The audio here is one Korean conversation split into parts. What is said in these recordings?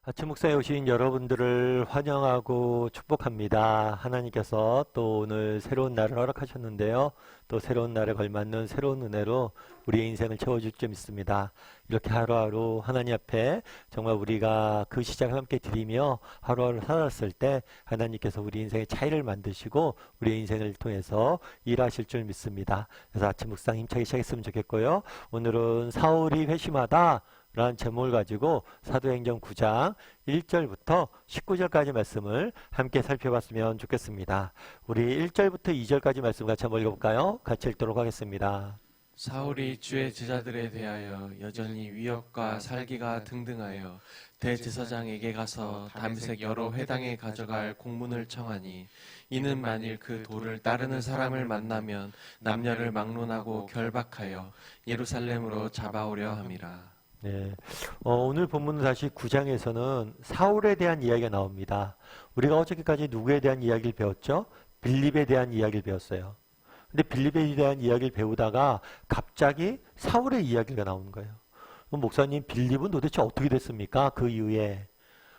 아침 묵상에 오신 여러분들을 환영하고 축복합니다. 하나님께서 또 오늘 새로운 날을 허락하셨는데요. 또 새로운 날에 걸맞는 새로운 은혜로 우리의 인생을 채워줄 줄 믿습니다. 이렇게 하루하루 하나님 앞에 정말 우리가 그 시작을 함께 드리며 하루하루 살았을 때 하나님께서 우리 인생의 차이를 만드시고 우리의 인생을 통해서 일하실 줄 믿습니다. 그래서 아침 묵상 힘차게 시작했으면 좋겠고요. 오늘은 사울이 회심하다 라는 제목을 가지고 사도행전 9장 1절부터 19절까지 말씀을 함께 살펴봤으면 좋겠습니다. 우리 1절부터 2절까지 말씀 같이 한번 읽어볼까요? 같이 읽도록 하겠습니다. 사울이 주의 제자들에 대하여 여전히 위협과 살기가 등등하여 대제사장에게 가서 다메섹 여러 회당에 가져갈 공문을 청하니 이는 만일 그 도를 따르는 사람을 만나면 남녀를 막론하고 결박하여 예루살렘으로 잡아오려 함이라. 네, 오늘 본문은 다시 9장에서는 사울에 대한 이야기가 나옵니다. 우리가 어저께까지 누구에 대한 이야기를 배웠죠? 빌립에 대한 이야기를 배웠어요. 근데 빌립에 대한 이야기를 배우다가 갑자기 사울의 이야기가 나오는 거예요. 그럼 목사님, 빌립은 도대체 어떻게 됐습니까? 그 이후에.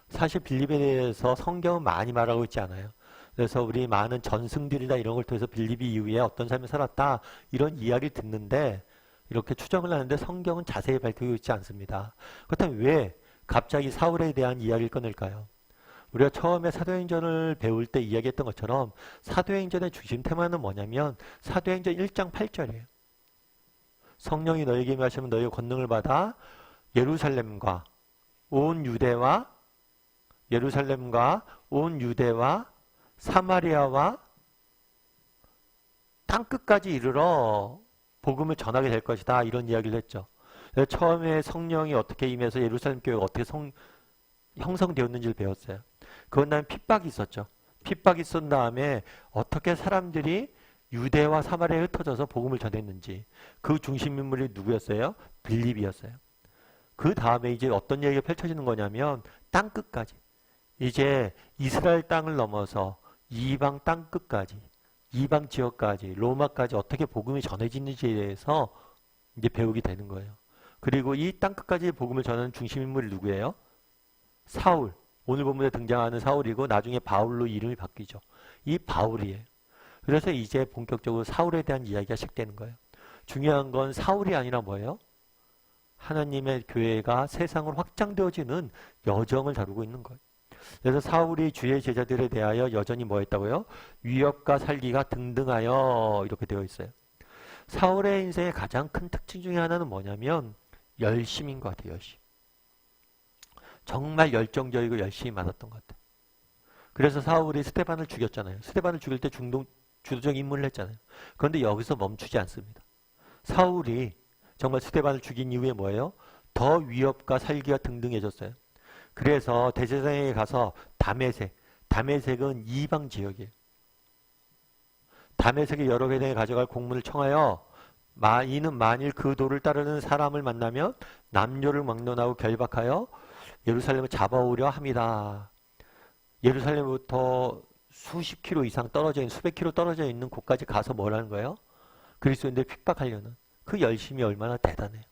사실 빌립에 대해서 성경은 많이 말하고 있지 않아요. 그래서 우리 많은 전승들이나 이런 걸 통해서 빌립이 이후에 어떤 삶을 살았다 이런 이야기를 듣는데 이렇게 추정을 하는데 성경은 자세히 밝히고 있지 않습니다. 그렇다면 왜 갑자기 사울에 대한 이야기를 꺼낼까요? 우리가 처음에 사도행전을 배울 때 이야기했던 것처럼 사도행전의 중심 테마는 뭐냐면 사도행전 1장 8절이에요. 성령이 너에게 임하시면 너희가 권능을 받아 예루살렘과 온 유대와 사마리아와 땅끝까지 이르러 복음을 전하게 될 것이다. 이런 이야기를 했죠. 처음에 성령이 어떻게 임해서 예루살렘 교회가 어떻게 형성되었는지를 배웠어요. 그건 다음에 핍박이 있었죠. 핍박이 있었던 다음에 어떻게 사람들이 유대와 사마리아에 흩어져서 복음을 전했는지 그 중심 인물이 누구였어요? 빌립이었어요. 그 다음에 이제 어떤 얘기가 펼쳐지는 거냐면 땅끝까지 이제 이스라엘 땅을 넘어서 이방 땅끝까지 이방 지역까지 로마까지 어떻게 복음이 전해지는지에 대해서 이제 배우게 되는 거예요. 그리고 이 땅끝까지 복음을 전하는 중심 인물이 누구예요? 사울. 오늘 본문에 등장하는 사울이고 나중에 바울로 이름이 바뀌죠. 이 바울이에요. 그래서 이제 본격적으로 사울에 대한 이야기가 시작되는 거예요. 중요한 건 사울이 아니라 뭐예요? 하나님의 교회가 세상으로 확장되어지는 여정을 다루고 있는 거예요. 그래서 사울이 주의 제자들에 대하여 여전히 뭐 했다고요? 위협과 살기가 등등하여 이렇게 되어 있어요. 사울의 인생의 가장 큰 특징 중에 하나는 뭐냐면 열심인 것 같아요. 열심. 정말 열정적이고 열심히 많았던 것 같아요. 그래서 사울이 스데반을 죽였잖아요. 스데반을 죽일 때 주도적 임무를 했잖아요. 그런데 여기서 멈추지 않습니다. 사울이 정말 스데반을 죽인 이후에 뭐예요? 더 위협과 살기가 등등해졌어요. 그래서 대제사장에게 가서 다메섹은 이방 지역이에요. 다메섹의 여러 회당에 가져갈 공문을 청하여 이는 만일 그 도를 따르는 사람을 만나면 남녀를 막론하고 결박하여 예루살렘을 잡아오려 합니다. 예루살렘부터 수십 킬로 이상 떨어져 있는 수백 킬로 떨어져 있는 곳까지 가서 뭘 하는 거예요? 그리스도인들 핍박하려는 그 열심이 얼마나 대단해요.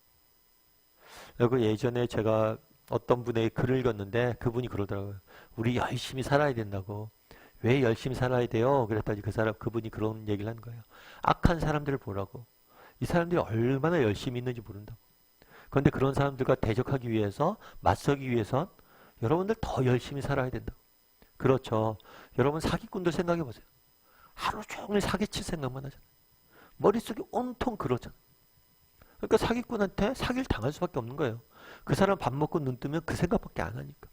그리고 예전에 제가 어떤 분의 글을 읽었는데 그분이 그러더라고요. 우리 열심히 살아야 된다고. 왜 열심히 살아야 돼요? 그랬더니 그분이 그런 얘기를 하는 거예요. 악한 사람들을 보라고. 이 사람들이 얼마나 열심히 있는지 모른다고. 그런데 그런 사람들과 대적하기 위해서 맞서기 위해선 여러분들 더 열심히 살아야 된다고. 그렇죠. 여러분 사기꾼들 생각해 보세요. 하루 종일 사기칠 생각만 하잖아요. 머릿속이 온통 그러잖아요. 그러니까 사기꾼한테 사기를 당할 수밖에 없는 거예요. 그 사람 밥 먹고 눈 뜨면 그 생각밖에 안 하니까.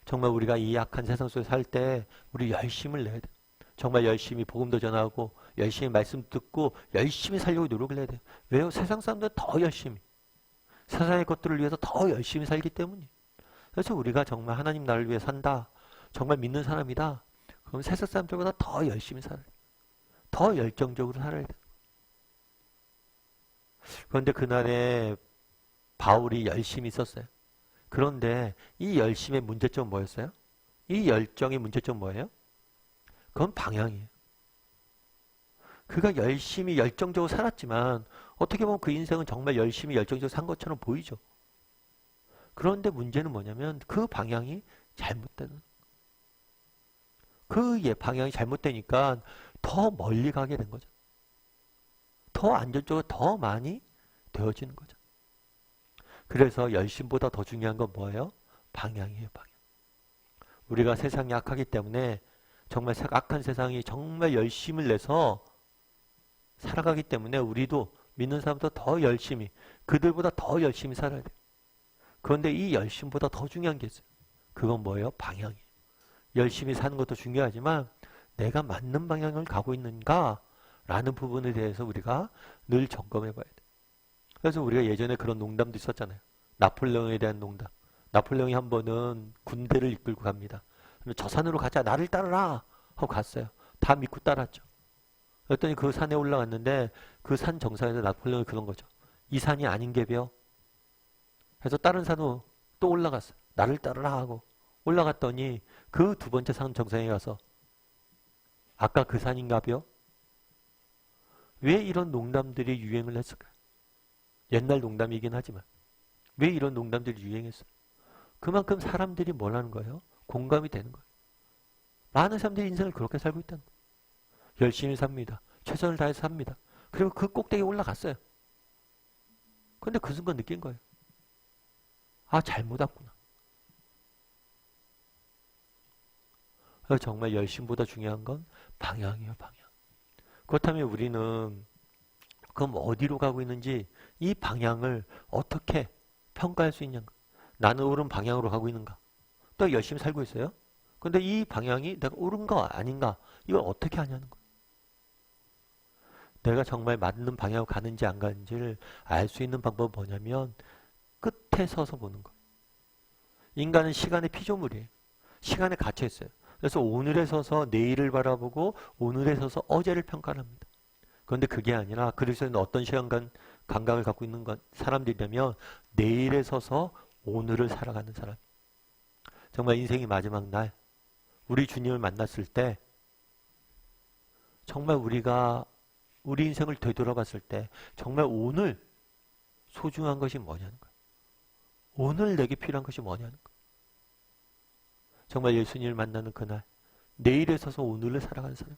정말 우리가 이 악한 세상 속에 살 때 우리 열심을 내야 돼. 정말 열심히 복음도 전하고 열심히 말씀 듣고 열심히 살려고 노력을 해야 돼. 왜요? 세상 사람들은 더 열심히 세상의 것들을 위해서 더 열심히 살기 때문이에요. 그래서 우리가 정말 하나님 나라를 위해 산다. 정말 믿는 사람이다. 그럼 세상 사람들보다 더 열심히 살아야 돼. 더 열정적으로 살아야 돼. 그런데 그날에 바울이 열심히 있었어요. 그런데 이 열심의 문제점은 뭐였어요? 이 열정의 문제점은 뭐예요? 그건 방향이에요. 그가 열심히 열정적으로 살았지만 어떻게 보면 그 인생은 정말 열심히 열정적으로 산 것처럼 보이죠. 그런데 문제는 뭐냐면 그 방향이 잘못되는. 방향이 잘못되니까 더 멀리 가게 된 거죠. 더 안전적으로 더 많이 되어지는 거죠. 그래서 열심보다 더 중요한 건 뭐예요? 방향이에요, 방향. 우리가 세상이 악하기 때문에 정말 악한 세상이 정말 열심을 내서 살아가기 때문에 우리도 믿는 사람보다 더 열심히, 그들보다 더 열심히 살아야 돼요. 그런데 이 열심보다 더 중요한 게 있어요. 그건 뭐예요? 방향이에요. 열심히 사는 것도 중요하지만 내가 맞는 방향을 가고 있는가? 라는 부분에 대해서 우리가 늘 점검해 봐야 돼요. 그래서 우리가 예전에 그런 농담도 있었잖아요. 나폴레옹에 대한 농담. 나폴레옹이 한 번은 군대를 이끌고 갑니다. 그러면 저 산으로 가자. 나를 따르라. 하고 갔어요. 다 믿고 따랐죠. 그랬더니 그 산에 올라갔는데 그 산 정상에서 나폴레옹이 그런 거죠. 이 산이 아닌 게벼. 그래서 다른 산으로 또 올라갔어요. 나를 따르라 하고 올라갔더니 그 두 번째 산 정상에 가서 아까 그 산인가벼? 왜 이런 농담들이 유행을 했을까요? 옛날 농담이긴 하지만 왜 이런 농담들이 유행했어요? 그만큼 사람들이 뭘 하는 거예요? 공감이 되는 거예요. 많은 사람들이 인생을 그렇게 살고 있다는 거예요. 열심히 삽니다. 최선을 다해서 삽니다. 그리고 그 꼭대기에 올라갔어요. 근데 그 순간 느낀 거예요. 아, 잘못 왔구나. 정말 열심보다 중요한 건 방향이에요, 방향. 그렇다면 우리는 그럼 어디로 가고 있는지 이 방향을 어떻게 평가할 수 있는가? 나는 옳은 방향으로 가고 있는가? 또 열심히 살고 있어요? 근데 이 방향이 내가 옳은가 아닌가? 이걸 어떻게 하냐는 거예요. 내가 정말 맞는 방향으로 가는지 안 가는지를 알 수 있는 방법은 뭐냐면 끝에 서서 보는 거예요. 인간은 시간의 피조물이에요. 시간에 갇혀 있어요. 그래서 오늘에 서서 내일을 바라보고 오늘에 서서 어제를 평가합니다. 그런데 그게 아니라 그리스도는 어떤 시간 감각을 갖고 있는 사람들이냐면 내일에 서서 오늘을 살아가는 사람. 정말 인생의 마지막 날 우리 주님을 만났을 때 정말 우리가 우리 인생을 되돌아봤을 때 정말 오늘 소중한 것이 뭐냐는 거예요. 오늘 내게 필요한 것이 뭐냐는 거예요. 정말 예수님을 만나는 그날 내일에 서서 오늘을 살아가는 사람.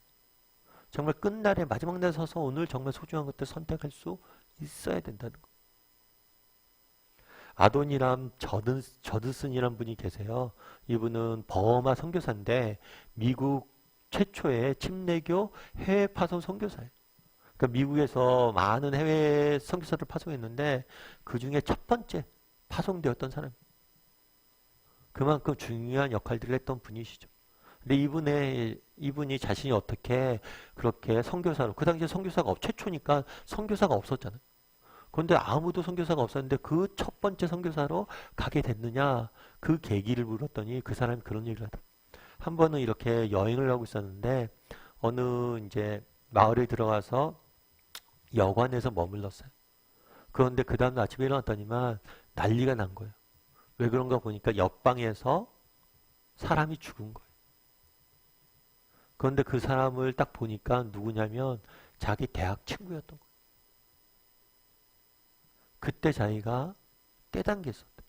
정말 끝날에 마지막 날에 서서 오늘 정말 소중한 것들 선택할 수 있어야 된다는 거예요. 아도니람 저드슨이란 분이 계세요. 이분은 버마 선교사인데 미국 최초의 침례교 해외 파송 선교사예요. 그러니까 미국에서 많은 해외 선교사를 파송했는데 그 중에 첫 번째 파송되었던 사람. 그만큼 중요한 역할들을 했던 분이시죠. 근데 이분이 자신이 어떻게 그렇게 선교사로, 그 당시에 선교사가 최초니까 선교사가 없었잖아요. 그런데 아무도 선교사가 없었는데 그 첫 번째 선교사로 가게 됐느냐, 그 계기를 물었더니 그 사람이 그런 얘기를 하더라고요. 한 번은 이렇게 여행을 하고 있었는데 어느 이제 마을에 들어가서 여관에서 머물렀어요. 그런데 그 다음 아침에 일어났더니만 난리가 난 거예요. 왜 그런가 보니까 옆방에서 사람이 죽은 거예요. 그런데 그 사람을 딱 보니까 누구냐면 자기 대학 친구였던 거예요. 그때 자기가 깨달은 게 있었대.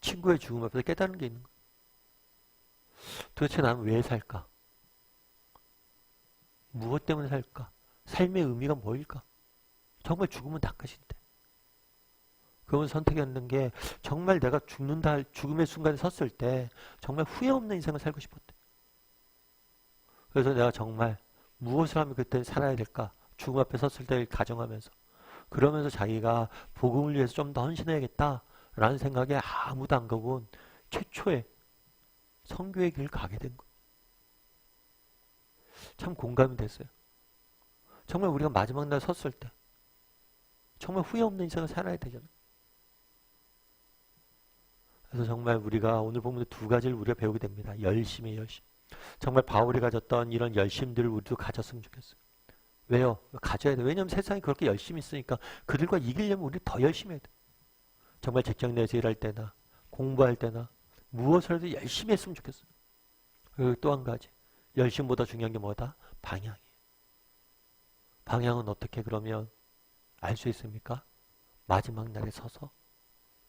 친구의 죽음 앞에서 깨달은 게 있는 거예요. 도대체 나는 왜 살까? 무엇 때문에 살까? 삶의 의미가 뭐일까? 정말 죽으면 다 끝인데. 그러면 선택했는 게 정말 내가 죽음의 순간에 섰을 때 정말 후회 없는 인생을 살고 싶었대. 그래서 내가 정말 무엇을 하면 그때 살아야 될까? 죽음 앞에 섰을 때를 가정하면서 그러면서 자기가 복음을 위해서 좀 더 헌신해야겠다라는 생각에 아무도 안 가본 최초의 선교의 길을 가게 된 거예요. 참 공감이 됐어요. 정말 우리가 마지막 날 섰을 때 정말 후회 없는 인생을 살아야 되잖아요. 그래서 정말 우리가 오늘 보면 두 가지를 우리가 배우게 됩니다. 열심히. 정말 바울이 가졌던 이런 열심들을 우리도 가졌으면 좋겠어요. 왜요? 가져야 돼. 왜냐하면 세상이 그렇게 열심히 있으니까 그들과 이기려면 우리 더 열심히 해야 돼. 정말 직장 내에서 일할 때나 공부할 때나 무엇을 해도 열심히 했으면 좋겠어요. 그리고 또 한 가지. 열심보다 중요한 게 뭐다? 방향이에요. 방향은 어떻게 그러면 알 수 있습니까? 마지막 날에 서서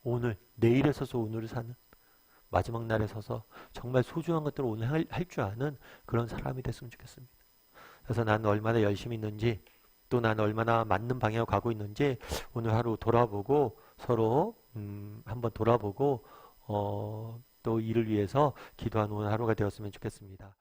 오늘, 내일에 서서 오늘을 사는, 마지막 날에 서서 정말 소중한 것들을 오늘 할 줄 아는 그런 사람이 됐으면 좋겠습니다. 그래서 난 얼마나 열심히 있는지, 또 난 얼마나 맞는 방향으로 가고 있는지 오늘 하루 돌아보고 서로 한번 돌아보고 또 이를 위해서 기도하는 오늘 하루가 되었으면 좋겠습니다.